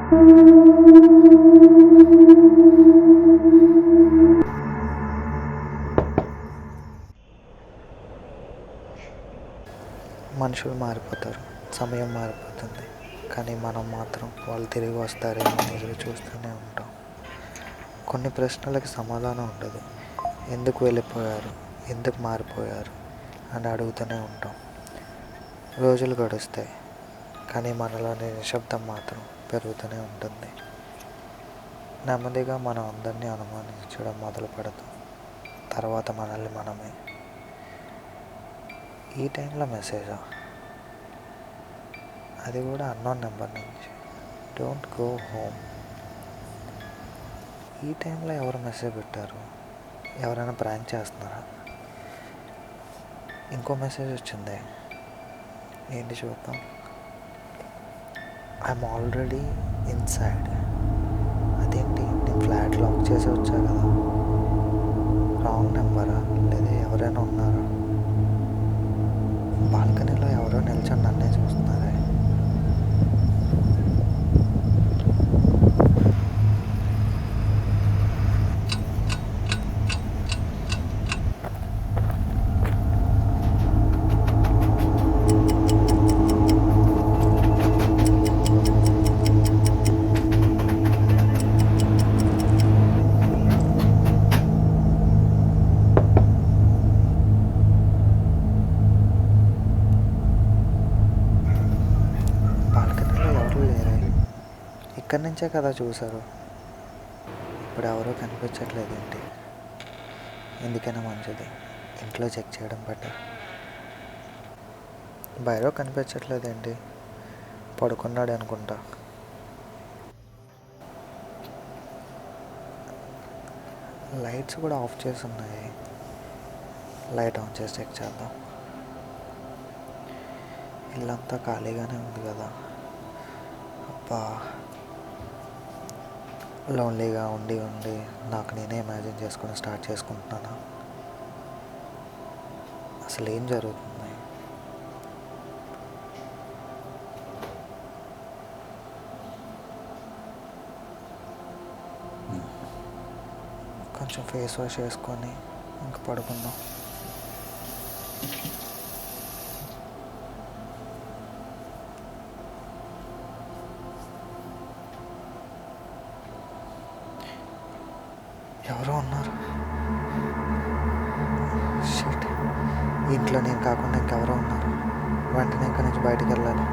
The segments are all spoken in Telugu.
మనుషులు మారిపోతారు, సమయం మారిపోతుంది, కానీ మనం మాత్రం వాళ్ళు తిరిగి వస్తారేమో అని ఎదురు చూస్తూనే ఉంటాం. కొన్ని ప్రశ్నలకు సమాధానం ఉండదు. ఎందుకు వెళ్ళిపోయారు, ఎందుకు మారిపోయారు అని అడుగుతూనే ఉంటాం. రోజులు గడుస్తాయి, కానీ మనలోని నిశ్శబ్దం మాత్రం పెరుగుతూనే ఉంటుంది. నెమ్మదిగా మనం అందరినీ అనుమానించడం మొదలు పెడతాం. తర్వాత మనల్ని మనమే, ఈ టైంలో మెసేజా, అది కూడా అన్నోన్ నెంబర్ నుంచి, డోంట్ గో హోమ్. ఈ టైంలో ఎవరు మెసేజ్ పెట్టారు, ఎవరైనా ప్రాంక్ చేస్తున్నారా? ఇంకో మెసేజ్ వచ్చింది, ఏంటి చూద్దాం. I'm already inside. అదేంటి, నేను ఫ్లాట్ లాక్ చేసి వచ్చా కదా. రాంగ్ నెంబరా, లేదా ఎవరైనా ఉన్నారా? బాల్కనీలో ఎవరో నిల్చొని నన్నే చూస్తున్నారే. బాల్కనీలో ఎవరు లేరే, ఇక్కడి నుంచే కదా చూశారు. ఇప్పుడు ఎవరో కనిపించట్లేదు ఏంటి? ఎందుకైనా మంచిది ఇంట్లో చెక్ చేయడం బెటర్. భైరవ్ కనిపించట్లేదు ఏంటి, పడుకున్నాడు అనుకుంటా. లైట్స్ కూడా ఆఫ్ చేసి ఉన్నాయి. లైట్ ఆన్ చేసి చెక్ చేద్దాం. ఇల్లంతా ఖాళీగానే ఉంది కదా. అబ్బా, లోన్లీగా ఉండి ఉండి నాకు నేనే ఇమాజిన్ చేసుకొని స్టార్ట్ చేసుకుంటున్నాను. అసలు ఏం జరుగుతుంది? కొంచెం ఫేస్ వాష్ చేసుకొని ఇంక పడుకుందాం. ఎవరో ఉన్నారు. షిట్, ఇంట్లో నేను కాకుండా ఇంకెవరో ఉన్నారు. వెంటనే ఇక్కడి నుంచి బయటికి వెళ్ళాలి.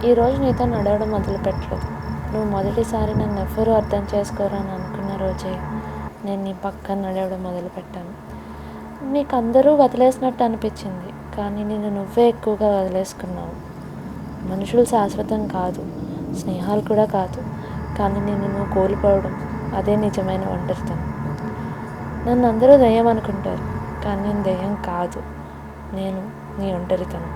ఈరోజు నీతో నడవడం మొదలుపెట్టలేదు. నువ్వు మొదటిసారి నన్ను ఎవ్వరూ అర్థం చేసుకోరు అని అనుకున్న రోజే నేను నీ పక్కన నడవడం మొదలుపెట్టాను. నీకు అందరూ వదిలేసినట్టు అనిపించింది, కానీ నిన్ను నువ్వే ఎక్కువగా వదిలేసుకున్నావు. మనుషులు శాశ్వతం కాదు, స్నేహాలు కూడా కాదు, కానీ నిన్ను నువ్వు కోల్పోవడం అదే నిజమైన ఒంటరితనం. నన్ను అందరూ దెయ్యం అనుకుంటారు, కానీ నేను దెయ్యం కాదు, నేను నీ ఒంటరితనం.